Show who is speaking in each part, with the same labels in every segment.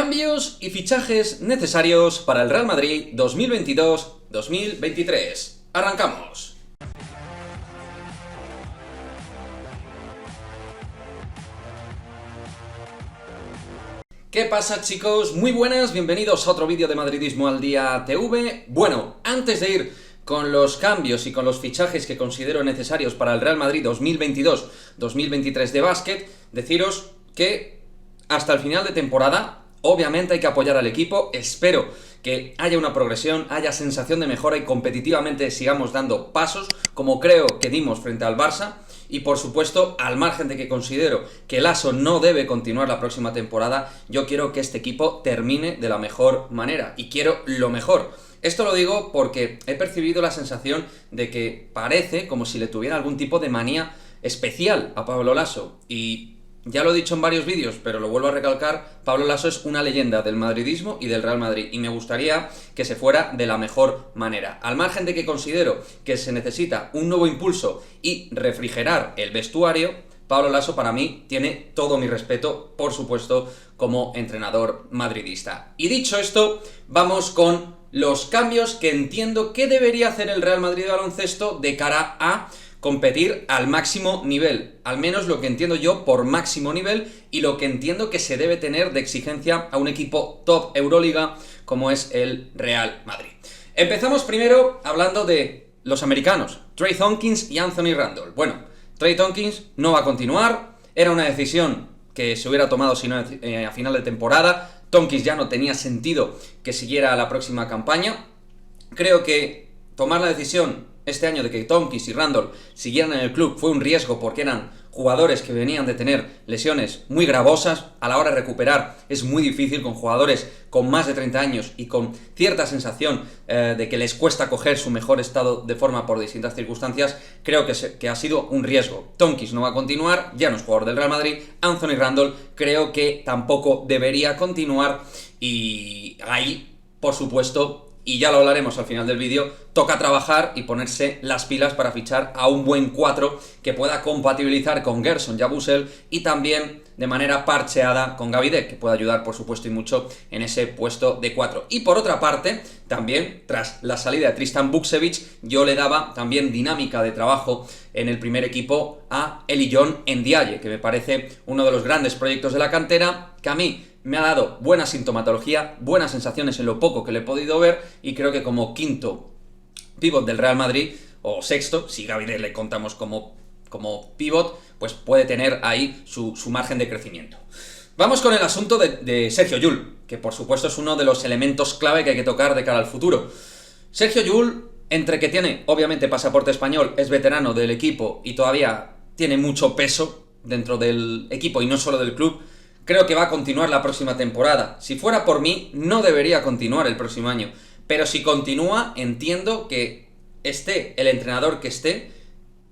Speaker 1: Cambios y fichajes necesarios para el Real Madrid 2022-2023. ¡Arrancamos! ¿Qué pasa, chicos? Muy buenas, bienvenidos a otro vídeo de Madridismo al Día TV. Bueno, antes de ir con los cambios y con los fichajes que considero necesarios para el Real Madrid 2022-2023 de básquet, deciros que hasta el final de temporada obviamente hay que apoyar al equipo. Espero que haya una progresión, haya sensación de mejora y competitivamente sigamos dando pasos, como creo que dimos frente al Barça. Y por supuesto, al margen de que considero que Lasso no debe continuar la próxima temporada, yo quiero que este equipo termine de la mejor manera y quiero lo mejor. Esto lo digo porque he percibido la sensación de que parece como si le tuviera algún tipo de manía especial a Pablo Lasso. Y ya lo he dicho en varios vídeos, pero lo vuelvo a recalcar, Pablo Lasso es una leyenda del madridismo y del Real Madrid, y me gustaría que se fuera de la mejor manera. Al margen de que considero que se necesita un nuevo impulso y refrigerar el vestuario, Pablo Lasso para mí tiene todo mi respeto, por supuesto, como entrenador madridista. Y dicho esto, vamos con los cambios que entiendo que debería hacer el Real Madrid de baloncesto de cara a competir al máximo nivel, al menos lo que entiendo yo por máximo nivel y lo que entiendo que se debe tener de exigencia a un equipo top Euroliga como es el Real Madrid. Empezamos primero hablando de los americanos, Trae Thompkins y Anthony Randall. Bueno, Trae Thompkins no va a continuar, era una decisión que se hubiera tomado si no a final de temporada. Thompkins ya no tenía sentido que siguiera la próxima campaña. Creo que tomar la decisión este año de que Thompkins y Randall siguieran en el club fue un riesgo porque eran jugadores que venían de tener lesiones muy gravosas. A la hora de recuperar es muy difícil con jugadores con más de 30 años y con cierta sensación de que les cuesta coger su mejor estado de forma por distintas circunstancias. Creo que ha sido un riesgo. Thompkins no va a continuar, ya no es jugador del Real Madrid. Anthony Randall creo que tampoco debería continuar y ahí, por supuesto, y ya lo hablaremos al final del vídeo, toca trabajar y ponerse las pilas para fichar a un buen 4 que pueda compatibilizar con Gerson Yabusel y también de manera parcheada con Gavide, que pueda ayudar por supuesto y mucho en ese puesto de 4. Y por otra parte, también tras la salida de Tristan Vukcevic, yo le daba también dinámica de trabajo en el primer equipo a Elijon Ndiaye, que me parece uno de los grandes proyectos de la cantera, que a mí me ha dado buena sintomatología, buenas sensaciones en lo poco que le he podido ver, y creo que como quinto pívot del Real Madrid, o sexto, si Gavide le contamos como pívot, pues puede tener ahí su margen de crecimiento. Vamos con el asunto de Sergio Llull, que por supuesto es uno de los elementos clave que hay que tocar de cara al futuro. Sergio Llull, entre que tiene obviamente pasaporte español, es veterano del equipo y todavía tiene mucho peso dentro del equipo y no solo del club, creo que va a continuar la próxima temporada. Si fuera por mí, no debería continuar el próximo año. Pero si continúa, entiendo que esté el entrenador que esté,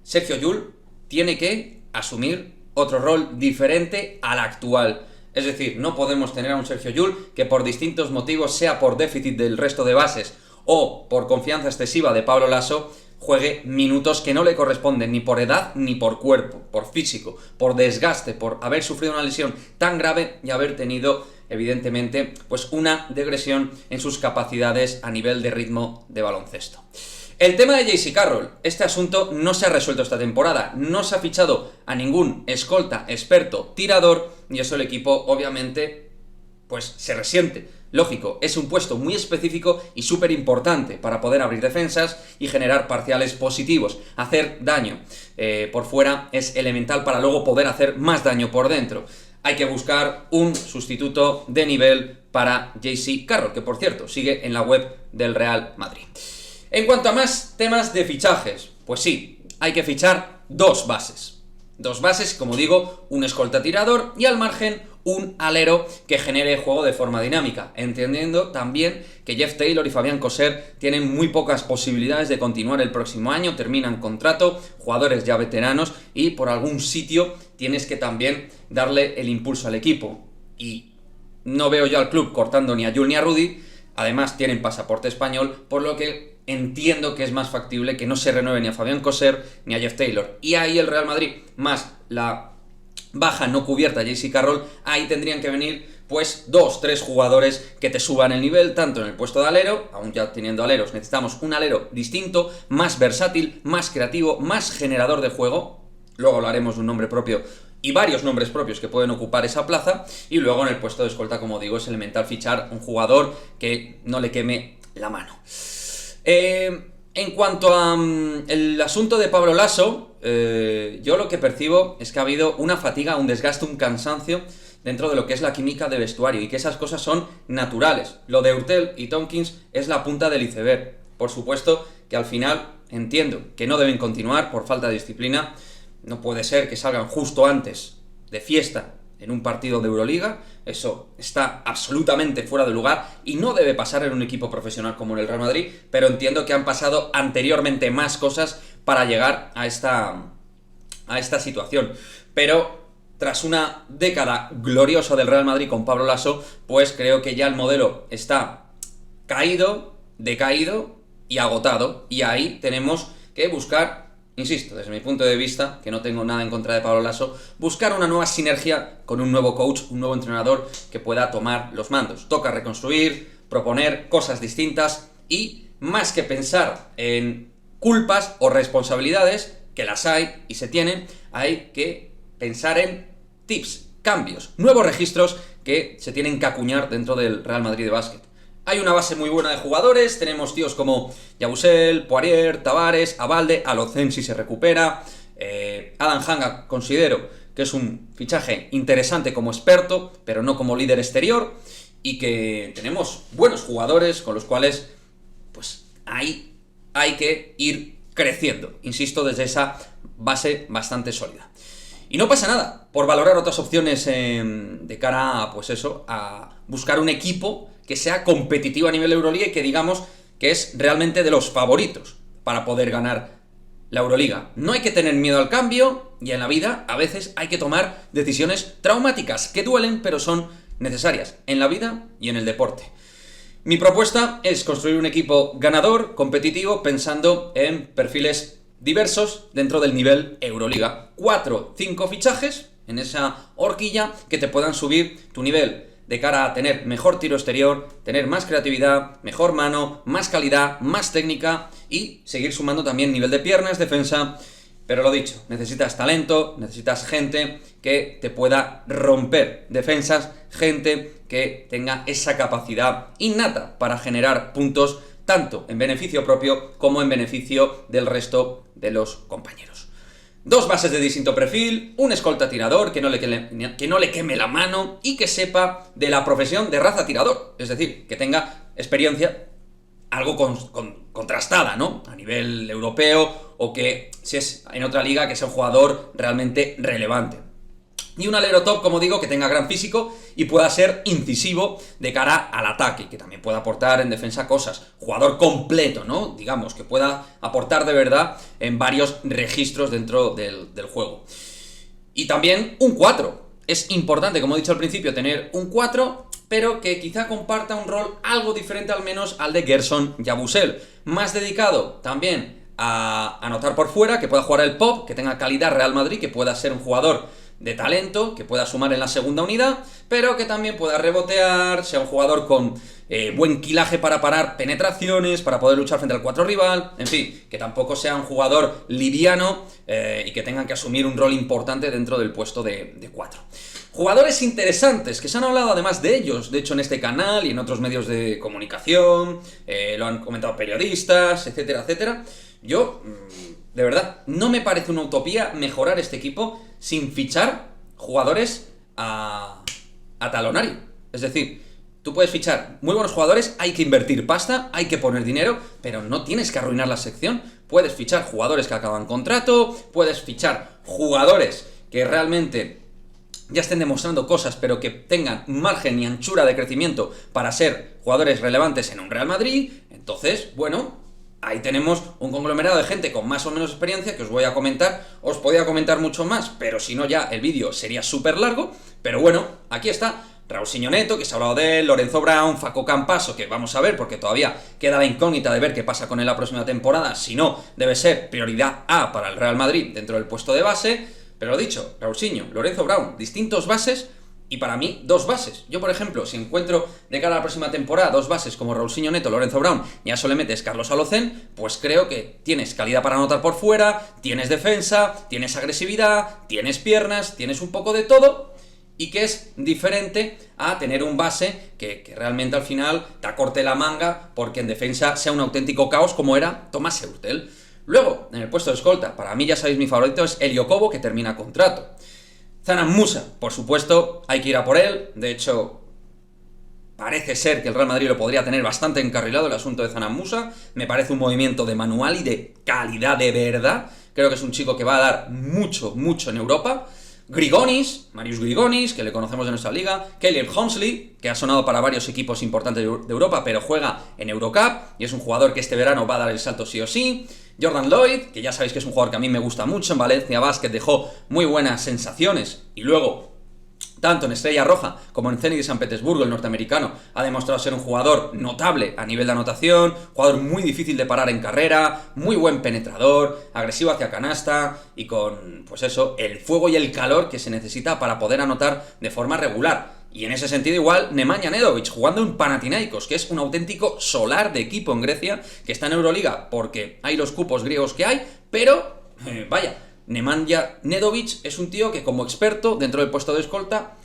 Speaker 1: Sergio Llull tiene que asumir otro rol diferente al actual. Es decir, no podemos tener a un Sergio Llull que por distintos motivos, sea por déficit del resto de bases o por confianza excesiva de Pablo Lasso, juegue minutos que no le corresponden ni por edad ni por cuerpo, por físico, por desgaste, por haber sufrido una lesión tan grave y haber tenido, evidentemente, pues una degresión en sus capacidades a nivel de ritmo de baloncesto. El tema de J.C. Carroll, este asunto no se ha resuelto esta temporada, no se ha fichado a ningún escolta, experto, tirador, y eso el equipo, obviamente, pues se resiente. Lógico, es un puesto muy específico y súper importante para poder abrir defensas y generar parciales positivos. Hacer daño por fuera es elemental para luego poder hacer más daño por dentro. Hay que buscar un sustituto de nivel para J.C. Carroll, que por cierto sigue en la web del Real Madrid. En cuanto a más temas de fichajes, pues sí, hay que fichar dos bases. Dos bases, como digo, un escolta tirador y al margen un alero que genere juego de forma dinámica, entendiendo también que Jeff Taylor y Fabián Coser tienen muy pocas posibilidades de continuar el próximo año, terminan contrato, jugadores ya veteranos y por algún sitio tienes que también darle el impulso al equipo. Y no veo yo al club cortando ni a Llull ni a Rudy, además tienen pasaporte español, por lo que entiendo que es más factible que no se renueve ni a Fabián Coser ni a Jeff Taylor. Y ahí el Real Madrid, más la baja no cubierta J.C. Carroll, ahí tendrían que venir pues 2, 3 jugadores que te suban el nivel, tanto en el puesto de alero, aún ya teniendo aleros, necesitamos un alero distinto, más versátil, más creativo, más generador de juego. Luego hablaremos de un nombre propio y varios nombres propios que pueden ocupar esa plaza. Y luego en el puesto de escolta, como digo, es elemental fichar un jugador que no le queme la mano. En cuanto a el asunto de Pablo Laso, yo lo que percibo es que ha habido una fatiga, un desgaste, un cansancio dentro de lo que es la química de vestuario, y que esas cosas son naturales. Lo de Hurtel y Tompkins es la punta del iceberg. Por supuesto que al final entiendo que no deben continuar por falta de disciplina. No puede ser que salgan justo antes de fiesta en un partido de Euroliga. Eso está absolutamente fuera de lugar y no debe pasar en un equipo profesional como en el Real Madrid, pero entiendo que han pasado anteriormente más cosas para llegar a esta situación. Pero tras una década gloriosa del Real Madrid con Pablo Laso, pues creo que ya el modelo está caído, decaído y agotado, y ahí tenemos que buscar, insisto, desde mi punto de vista, que no tengo nada en contra de Pablo Laso, buscar una nueva sinergia con un nuevo coach, un nuevo entrenador que pueda tomar los mandos. Toca reconstruir, proponer cosas distintas y, más que pensar en culpas o responsabilidades, que las hay y se tienen, hay que pensar en tips, cambios, nuevos registros que se tienen que acuñar dentro del Real Madrid de básquet. Hay una base muy buena de jugadores, tenemos tíos como Yabusel, Poirier, Tavares, Abalde, Alocen si se recupera, Adam Hanga considero que es un fichaje interesante como experto, pero no como líder exterior, y que tenemos buenos jugadores con los cuales pues hay que ir creciendo, insisto, desde esa base bastante sólida. Y no pasa nada por valorar otras opciones de cara a, pues eso, a buscar un equipo que sea competitivo a nivel Euroliga y que digamos que es realmente de los favoritos para poder ganar la Euroliga. No hay que tener miedo al cambio, y en la vida a veces hay que tomar decisiones traumáticas que duelen, pero son necesarias en la vida y en el deporte. Mi propuesta es construir un equipo ganador, competitivo, pensando en perfiles diversos dentro del nivel Euroliga. 4, 5 fichajes en esa horquilla que te puedan subir tu nivel de cara a tener mejor tiro exterior, tener más creatividad, mejor mano, más calidad, más técnica y seguir sumando también nivel de piernas, defensa. Pero lo dicho, necesitas talento, necesitas gente que te pueda romper defensas, gente que tenga esa capacidad innata para generar puntos tanto en beneficio propio como en beneficio del resto de los compañeros. 2 bases de distinto perfil, un escolta tirador que no le queme la mano y que sepa de la profesión de raza tirador, es decir, que tenga experiencia algo contrastada, ¿no? A nivel europeo, o que si es en otra liga que sea un jugador realmente relevante. Y un alero top, como digo, que tenga gran físico y pueda ser incisivo de cara al ataque, que también pueda aportar en defensa cosas. Jugador completo, ¿no? Digamos, que pueda aportar de verdad en varios registros dentro del juego. Y también un 4. Es importante, como he dicho al principio, tener un 4, pero que quizá comparta un rol algo diferente al menos al de Gerson Yabusel. Más dedicado también a anotar por fuera, que pueda jugar el pop, que tenga calidad Real Madrid, que pueda ser un jugador de talento, que pueda sumar en la segunda unidad, pero que también pueda rebotear, sea un jugador con buen quilaje para parar penetraciones, para poder luchar frente al 4 rival, en fin, que tampoco sea un jugador liviano y que tengan que asumir un rol importante dentro del puesto de 4. Jugadores interesantes, que se han hablado además de ellos, de hecho en este canal y en otros medios de comunicación, lo han comentado periodistas, etcétera, etcétera. Yo, de verdad, no me parece una utopía mejorar este equipo sin fichar jugadores a talonario. Es decir, tú puedes fichar muy buenos jugadores, hay que invertir pasta, hay que poner dinero, pero no tienes que arruinar la sección. Puedes fichar jugadores que acaban contrato, puedes fichar jugadores que realmente ya estén demostrando cosas, pero que tengan margen y anchura de crecimiento para ser jugadores relevantes en un Real Madrid. Entonces, bueno, ahí tenemos un conglomerado de gente con más o menos experiencia que os voy a comentar. Os podía comentar mucho más, pero si no ya el vídeo sería súper largo. Pero bueno, aquí está Raulsinho Neto, que se ha hablado de él, Lorenzo Brown, Facu Campaso, que vamos a ver porque todavía queda la incógnita de ver qué pasa con él la próxima temporada. Si no, debe ser prioridad A para el Real Madrid dentro del puesto de base. Pero lo dicho, Raulsinho, Lorenzo Brown, distintos bases Y para mí, dos bases. Yo, por ejemplo, si encuentro de cara a la próxima temporada dos bases como Raulsinho Neto, Lorenzo Brown y a eso le metes Carlos Alocén, pues creo que tienes calidad para anotar por fuera, tienes defensa, tienes agresividad, tienes piernas, tienes un poco de todo, y que es diferente a tener un base que realmente al final te acorte la manga porque en defensa sea un auténtico caos como era Tomás Hurtel. Luego, en el puesto de escolta, para mí ya sabéis mi favorito es Elio Cobo, que termina contrato. Zanan Musa, por supuesto, hay que ir a por él. De hecho, parece ser que el Real Madrid lo podría tener bastante encarrilado el asunto de Zanan Musa. Me parece un movimiento de manual y de calidad de verdad. Creo que es un chico que va a dar mucho, mucho en Europa. Marius Grigonis, que le conocemos de nuestra liga. Caleb Hemsley, que ha sonado para varios equipos importantes de Europa, pero juega en Eurocup y es un jugador que este verano va a dar el salto sí o sí. Jordan Lloyd, que ya sabéis que es un jugador que a mí me gusta mucho, en Valencia Basket dejó muy buenas sensaciones y luego, tanto en Estrella Roja como en Zenit de San Petersburgo, el norteamericano ha demostrado ser un jugador notable a nivel de anotación, jugador muy difícil de parar en carrera, muy buen penetrador, agresivo hacia canasta y con, pues eso, el fuego y el calor que se necesita para poder anotar de forma regular. Y en ese sentido igual Nemanja Nedovic jugando en Panathinaikos, que es un auténtico solar de equipo en Grecia, que está en Euroliga porque hay los cupos griegos que hay, pero vaya, Nemanja Nedovic es un tío que como experto dentro del puesto de escolta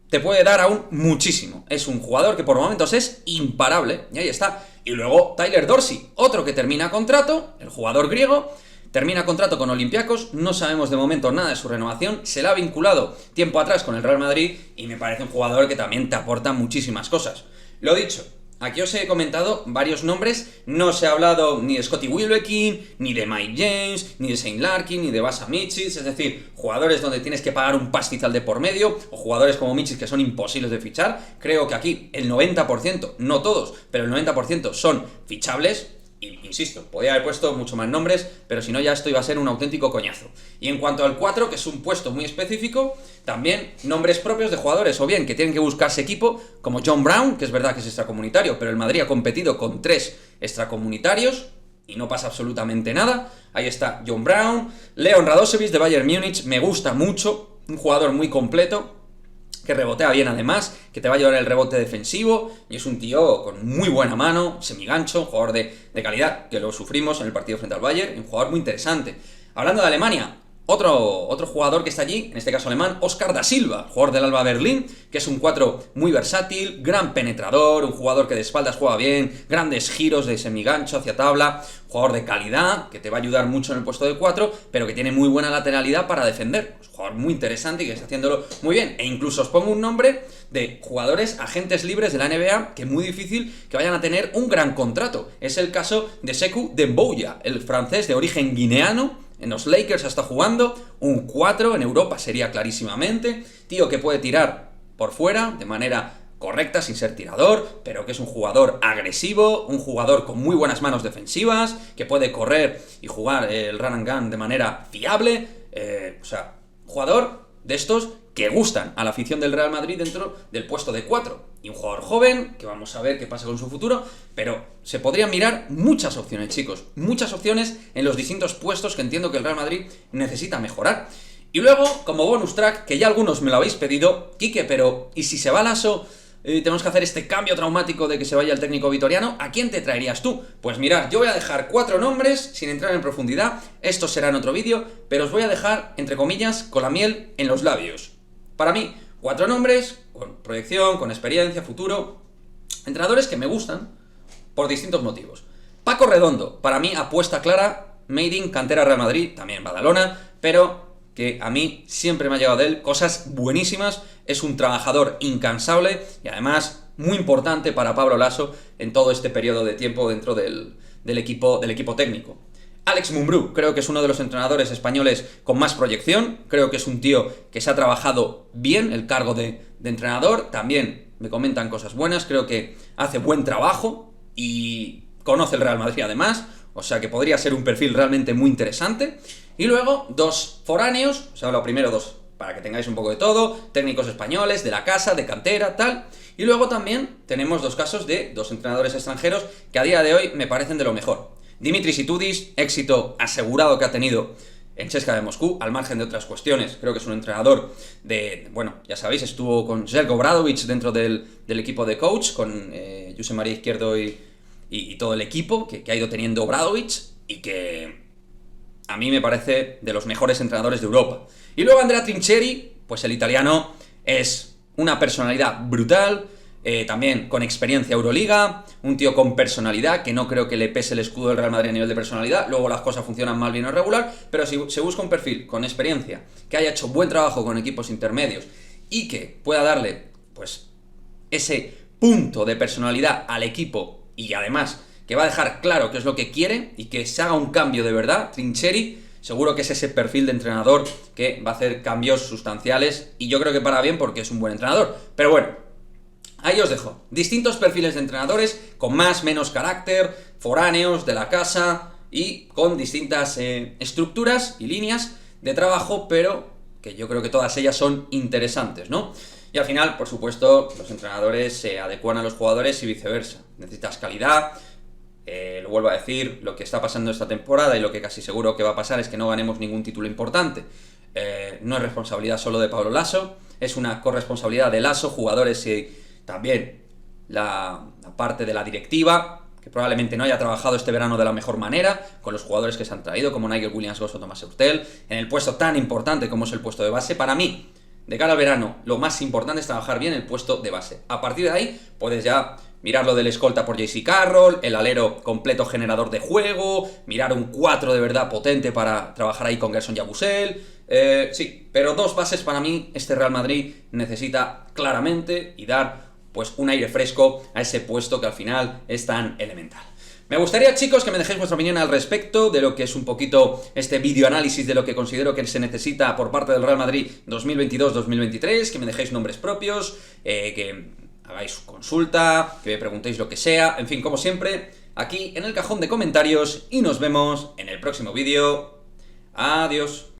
Speaker 1: te puede dar aún muchísimo. Es un jugador que por momentos es imparable, y ahí está. Y luego Tyler Dorsey, otro que termina contrato, el jugador griego, termina contrato con Olympiacos, no sabemos de momento nada de su renovación, se la ha vinculado tiempo atrás con el Real Madrid y me parece un jugador que también te aporta muchísimas cosas. Lo dicho, aquí os he comentado varios nombres, no os he hablado ni de Scottie Wilbekin, ni de Mike James, ni de Shane Larkin, ni de Vasa Micic, es decir, jugadores donde tienes que pagar un pastizal de por medio, o jugadores como Micic que son imposibles de fichar. Creo que aquí el 90%, no todos, pero el 90% son fichables. Y, insisto, podría haber puesto mucho más nombres, pero si no ya esto iba a ser un auténtico coñazo. Y en cuanto al 4, que es un puesto muy específico, también nombres propios de jugadores, o bien que tienen que buscarse equipo, como John Brown, que es verdad que es extracomunitario, pero el Madrid ha competido con 3 extracomunitarios y no pasa absolutamente nada. Ahí está John Brown. Leon Radosevic de Bayern Múnich, me gusta mucho, un jugador muy completo, que rebotea bien además, que te va a llevar el rebote defensivo, y es un tío con muy buena mano, semigancho, un jugador de calidad, que lo sufrimos en el partido frente al Bayern, un jugador muy interesante. Hablando de Alemania, otro jugador que está allí, en este caso alemán, Oscar da Silva, jugador del Alba Berlín, que es un 4 muy versátil, gran penetrador, un jugador que de espaldas juega bien, grandes giros de semigancho hacia tabla, jugador de calidad, que te va a ayudar mucho en el puesto de 4, pero que tiene muy buena lateralidad para defender. Es un jugador muy interesante y que está haciéndolo muy bien. E incluso os pongo un nombre de jugadores agentes libres de la NBA que es muy difícil que vayan a tener un gran contrato. Es el caso de Sekou Doumbouya, el francés de origen guineano. En los Lakers está jugando, un 4 en Europa sería clarísimamente, tío que puede tirar por fuera de manera correcta, sin ser tirador, pero que es un jugador agresivo, un jugador con muy buenas manos defensivas, que puede correr y jugar el run and gun de manera fiable, jugador de estos que gustan a la afición del Real Madrid dentro del puesto de 4. Y un jugador joven, que vamos a ver qué pasa con su futuro, pero se podrían mirar muchas opciones, chicos, muchas opciones en los distintos puestos que entiendo que el Real Madrid necesita mejorar. Y luego, como bonus track, que ya algunos me lo habéis pedido, Quique, pero ¿y si se va Laso? Tenemos que hacer este cambio traumático de que se vaya el técnico vitoriano, ¿a quién te traerías tú? Pues mirad, yo voy a dejar 4 nombres sin entrar en profundidad, esto será en otro vídeo, pero os voy a dejar, entre comillas, con la miel en los labios. Para mí, 4 nombres, con proyección, con experiencia, futuro, entrenadores que me gustan por distintos motivos. Paco Redondo, para mí apuesta clara, made in cantera Real Madrid, también Badalona, pero que a mí siempre me ha llegado de él cosas buenísimas, es un trabajador incansable y además muy importante para Pablo Laso en todo este periodo de tiempo dentro del equipo técnico. Alex Mumbrú, creo que es uno de los entrenadores españoles con más proyección, creo que es un tío que se ha trabajado bien el cargo de entrenador, también me comentan cosas buenas, creo que hace buen trabajo y conoce el Real Madrid además, o sea que podría ser un perfil realmente muy interesante. Y luego 2 foráneos, os he hablado primero 2 para que tengáis un poco de todo, técnicos españoles, de la casa, de cantera, tal. Y luego también tenemos 2 casos de 2 entrenadores extranjeros que a día de hoy me parecen de lo mejor. Dimitris Itoudis, éxito asegurado que ha tenido en CSKA de Moscú, al margen de otras cuestiones. Creo que es un entrenador bueno, ya sabéis, estuvo con Željko Obradović dentro del equipo de coach, con Josep María Izquierdo y todo el equipo que ha ido teniendo Obradović, y que a mí me parece de los mejores entrenadores de Europa. Y luego Andrea Trinchieri, pues el italiano es una personalidad brutal, también con experiencia Euroliga, un tío con personalidad, que no creo que le pese el escudo del Real Madrid a nivel de personalidad. Luego las cosas funcionan mal, bien o regular, pero si se busca un perfil con experiencia, que haya hecho buen trabajo con equipos intermedios y que pueda darle, pues, ese punto de personalidad al equipo, y además que va a dejar claro qué es lo que quiere y que se haga un cambio de verdad, Trinchieri seguro que es ese perfil de entrenador que va a hacer cambios sustanciales, y yo creo que para bien, porque es un buen entrenador. Pero bueno, ahí os dejo. Distintos perfiles de entrenadores, con más, menos carácter, foráneos, de la casa, y con distintas estructuras y líneas de trabajo, pero que yo creo que todas ellas son interesantes, ¿no? Y al final, por supuesto, los entrenadores se adecuan a los jugadores y viceversa. Necesitas calidad. Lo vuelvo a decir, lo que está pasando esta temporada y lo que casi seguro que va a pasar es que no ganemos ningún título importante. No es responsabilidad solo de Pablo Laso, es una corresponsabilidad de Laso, jugadores y también la parte de la directiva, que probablemente no haya trabajado este verano de la mejor manera, con los jugadores que se han traído, como Nigel Williams-Goss o Tomás Hurtel, en el puesto tan importante como es el puesto de base. Para mí, de cara al verano, lo más importante es trabajar bien el puesto de base. A partir de ahí, puedes ya mirar lo del escolta por JC Carroll, el alero completo generador de juego, mirar un 4 de verdad potente para trabajar ahí con Gerson Yabusel. Sí, pero dos bases para mí este Real Madrid necesita claramente, y dar pues un aire fresco a ese puesto que al final es tan elemental. Me gustaría, chicos, que me dejéis vuestra opinión al respecto de lo que es un poquito este videoanálisis de lo que considero que se necesita por parte del Real Madrid 2022-2023, que me dejéis nombres propios, que hagáis consulta, que me preguntéis lo que sea, en fin, como siempre, aquí en el cajón de comentarios, y nos vemos en el próximo vídeo. Adiós.